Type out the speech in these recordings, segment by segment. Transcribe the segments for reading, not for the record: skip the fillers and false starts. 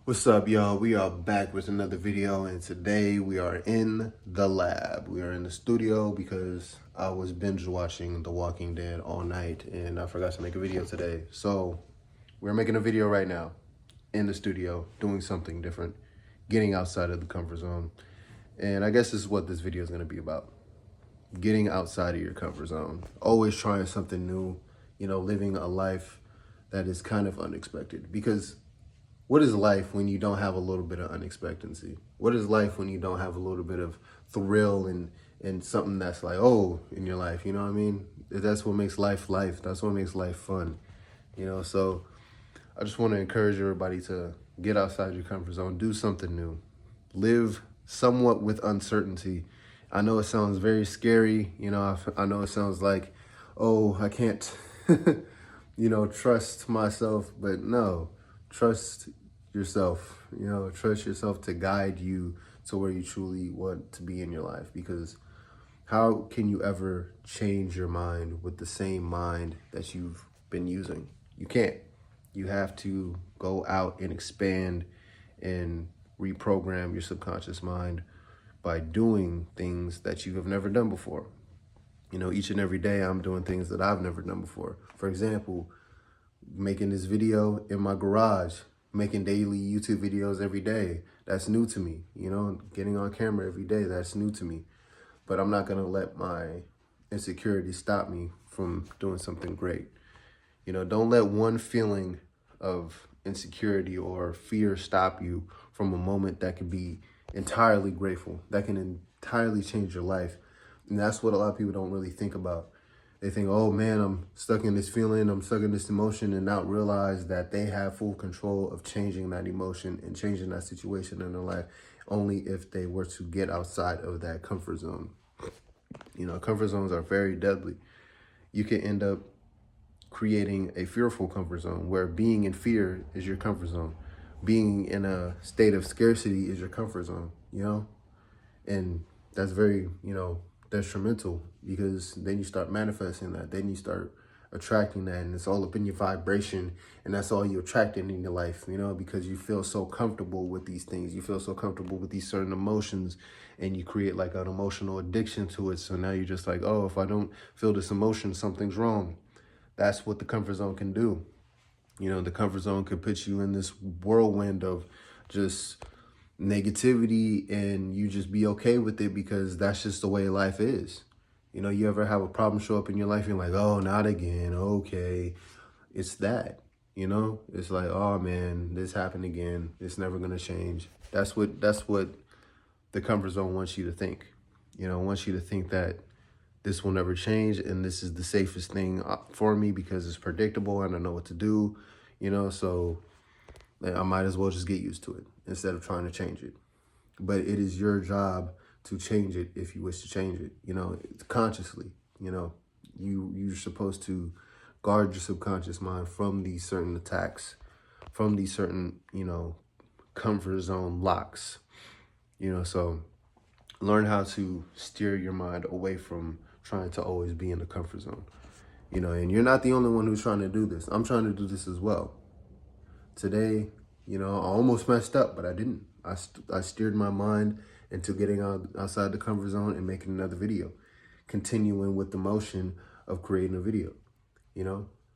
What's up, y'all? We are back with another video, and today we are in the lab. We are in the studio because I was binge watching The Walking Dead all night and I forgot to make a video today. So we're making a video right now in the studio, doing something different, getting outside of the comfort zone. And I guess this is what this video is going to be about. Getting outside of your comfort zone. Always trying something new, living a life that is kind of unexpected. Because what is life when you don't have a little bit of unexpectancy? What is life when you don't have a little bit of thrill and something that's like, oh, in your life, you know what I mean? That's what makes life life. That's what makes life fun, So I just want to encourage everybody to get outside your comfort zone, do something new, live somewhat with uncertainty. I know it sounds very scary, I know it sounds like, oh, I can't, trust myself, but no. Trust yourself, trust yourself to guide you to where you truly want to be in your life. Because how can you ever change your mind with the same mind that you've been using? You can't. You have to go out and expand and reprogram your subconscious mind by doing things that you have never done before. Each and every day I'm doing things that I've never done before. For example, making this video in my garage, making daily YouTube videos every day. That's new to me, getting on camera every day, that's new to me. But I'm not gonna let my insecurity stop me from doing something great. Don't let one feeling of insecurity or fear stop you from a moment that can be entirely grateful, that can entirely change your life. And that's what a lot of people don't really think about. They think, oh man, I'm stuck in this feeling, I'm stuck in this emotion, and not realize that they have full control of changing that emotion and changing that situation in their life only if they were to get outside of that comfort zone. Comfort zones are very deadly. You can end up creating a fearful comfort zone where being in fear is your comfort zone. Being in a state of scarcity is your comfort zone, And that's very, detrimental, because then you start manifesting that, then you start attracting that, and it's all up in your vibration, and that's all you attracting in your life, because you feel so comfortable with these things, you feel so comfortable with these certain emotions, and you create like an emotional addiction to it. So now you're just like, oh, if I don't feel this emotion, something's wrong. That's what the comfort zone can do. The comfort zone could put you in this whirlwind of just negativity, and you just be okay with it because that's just the way life is. You ever have a problem show up in your life, you're like, oh, not again, okay. It's that, it's like, oh man, this happened again, it's never gonna change. That's what the comfort zone wants you to think. Wants you to think that this will never change, and this is the safest thing for me because it's predictable and I know what to do, so I might as well just get used to it instead of trying to change it. But it is your job to change it if you wish to change it, consciously. You're supposed to guard your subconscious mind from these certain attacks, from these certain, comfort zone locks, so learn how to steer your mind away from trying to always be in the comfort zone, and you're not the only one who's trying to do this. I'm trying to do this as well. Today, I almost messed up, but I didn't. I steered my mind into getting outside the comfort zone and making another video, continuing with the motion of creating a video,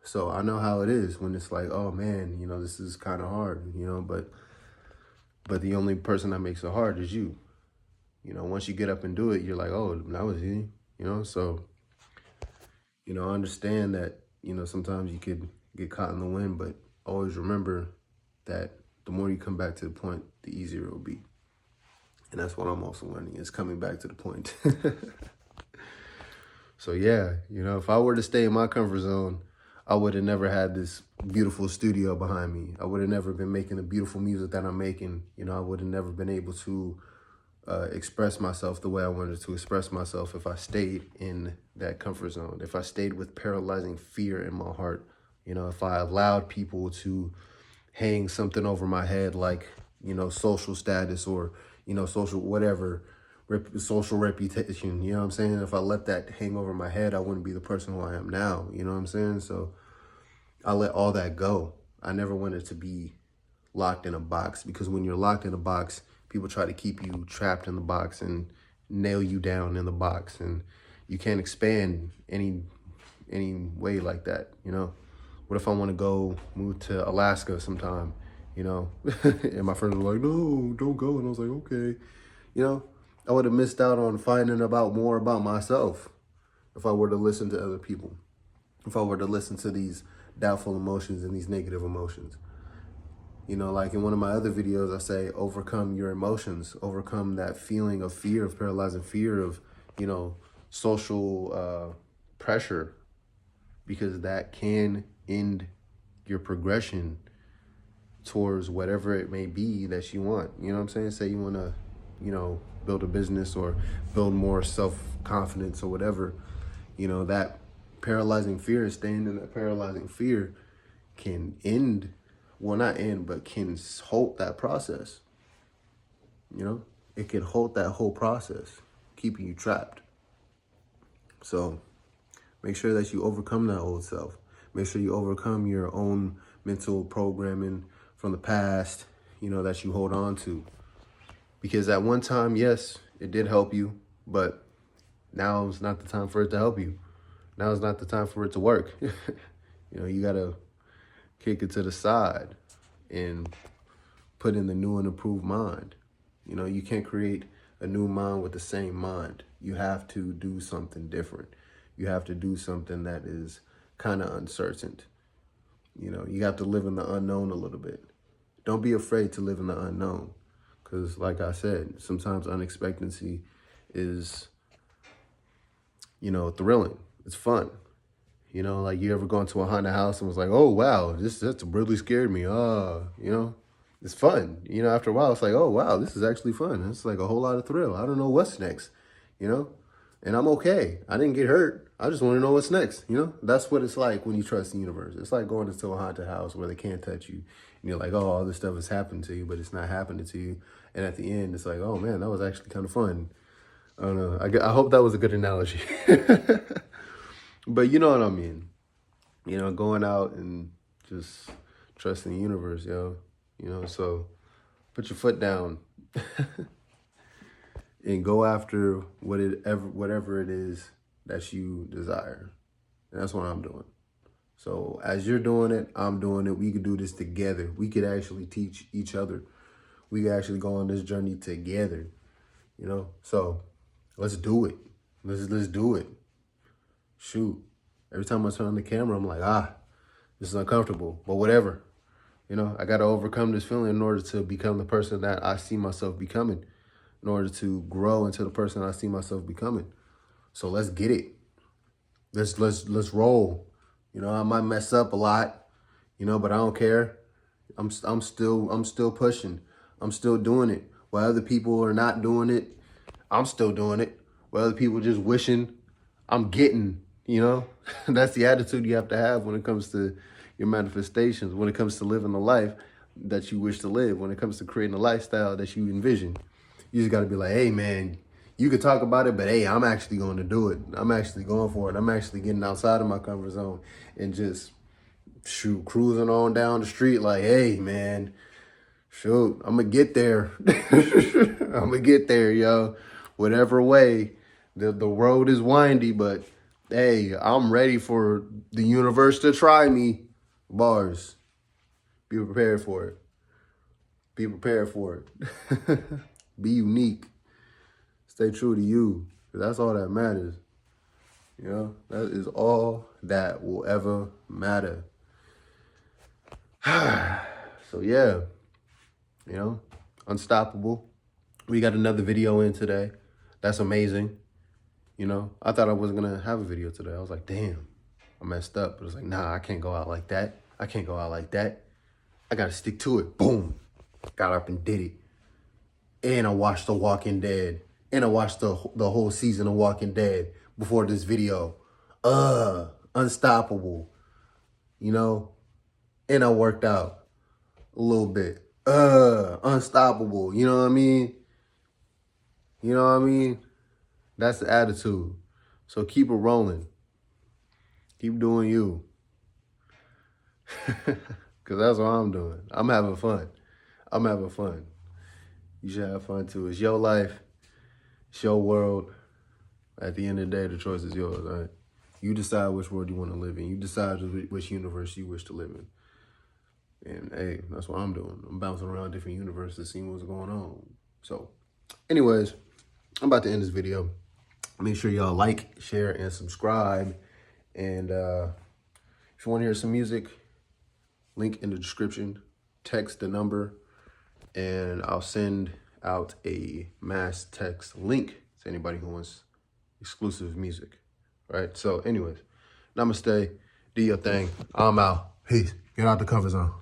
So I know how it is when it's like, oh man, this is kind of hard, but the only person that makes it hard is you. Once you get up and do it, you're like, oh, that was easy, So, I understand that, sometimes you could get caught in the wind, but always remember that the more you come back to the point, the easier it will be. And that's what I'm also learning, is coming back to the point. So yeah, if I were to stay in my comfort zone, I would have never had this beautiful studio behind me. I would have never been making the beautiful music that I'm making. I would have never been able to express myself the way I wanted to express myself if I stayed in that comfort zone, if I stayed with paralyzing fear in my heart, if I allowed people to hang something over my head like, social status or, social whatever, social reputation, you know what I'm saying? If I let that hang over my head, I wouldn't be the person who I am now, you know what I'm saying? So I let all that go. I never wanted to be locked in a box, because when you're locked in a box, people try to keep you trapped in the box and nail you down in the box, and you can't expand any way like that, you know? What if I want to go move to Alaska sometime, you know? And my friends were like, no, don't go. And I was like, okay. You know, I would have missed out on finding more about myself if I were to listen to other people, if I were to listen to these doubtful emotions and these negative emotions. You know, like in one of my other videos, I say, overcome your emotions, overcome that feeling of fear, of paralyzing fear of, you know, social pressure, because that can end your progression towards whatever it may be that you want. You know what I'm saying? Say you want to, you know, build a business or build more self-confidence or whatever. You know, that paralyzing fear, staying in that paralyzing fear can end, well, not end, but can halt that process. You know, it can halt that whole process, keeping you trapped. So make sure that you overcome that old self. Make sure you overcome your own mental programming from the past, you know, that you hold on to. Because at one time, yes, it did help you, but now is not the time for it to help you. Now is not the time for it to work. You know, you got to kick it to the side and put in the new and improved mind. You know, you can't create a new mind with the same mind. You have to do something different. You have to do something that is kind of uncertain. You know, you have to live in the unknown a little bit. Don't be afraid to live in the unknown. Because like I said, sometimes unexpectancy is, you know, thrilling. It's fun. You know, like you ever gone to a haunted house and was like, oh, wow, that's really scared me. You know, it's fun. You know, after a while, it's like, oh, wow, this is actually fun. It's like a whole lot of thrill. I don't know what's next, you know, and I'm okay. I didn't get hurt. I just want to know what's next. You know, that's what it's like when you trust the universe. It's like going into a haunted house where they can't touch you. And you're like, oh, all this stuff has happened to you, but it's not happening to you. And at the end, it's like, oh, man, that was actually kind of fun. I don't know. I hope that was a good analogy. But you know what I mean. You know, going out and just trusting the universe, yo. You know, so put your foot down and go after whatever it is that you desire. And that's what I'm doing. So as you're doing it, I'm doing it. We could do this together. We could actually teach each other. We could actually go on this journey together, you know? So let's do it. Let's do it. Shoot. Every time I turn on the camera, I'm like, this is uncomfortable, but whatever. You know, I got to overcome this feeling in order to become the person that I see myself becoming, in order to grow into the person I see myself becoming. So let's get it. Let's roll. You know, I might mess up a lot, you know, but I don't care. I'm still pushing. I'm still doing it. While other people are not doing it, I'm still doing it. While other people just wishing, I'm getting, you know. That's the attitude you have to have when it comes to your manifestations, when it comes to living the life that you wish to live, when it comes to creating a lifestyle that you envision. You just got to be like, hey, man, you could talk about it, but hey, I'm actually going to do it. I'm actually going for it. I'm actually getting outside of my comfort zone and just cruising on down the street like, hey, man, shoot, I'm going to get there. I'm going to get there, yo. Whatever way. The road is windy, but hey, I'm ready for the universe to try me. Bars. Be prepared for it. Be prepared for it. Be unique. Stay true to you. That's all that matters. You know, that is all that will ever matter. So yeah, you know, unstoppable. We got another video in today. That's amazing. You know, I thought I wasn't going to have a video today. I was like, damn, I messed up. But it was like, nah, I can't go out like that. I can't go out like that. I got to stick to it. Boom. Got up and did it. And I watched The Walking Dead. And I watched the whole season of Walking Dead before this video. Unstoppable. You know? And I worked out a little bit. Unstoppable. You know what I mean? You know what I mean? That's the attitude. So keep it rolling. Keep doing you. Because that's what I'm doing. I'm having fun. I'm having fun. You should have fun too. It's your life. It's your world. At the end of the day, the choice is yours, all right? You decide which world you want to live in. You decide which universe you wish to live in. And hey, that's what I'm doing. I'm bouncing around different universes, seeing what's going on. So, anyways, I'm about to end this video. Make sure y'all like, share, and subscribe. And if you want to hear some music, link in the description. Text the number, and I'll send out a mass text link to anybody who wants exclusive music. Right? So, anyways, namaste. Do your thing. I'm out. Peace. Get out the comfort zone.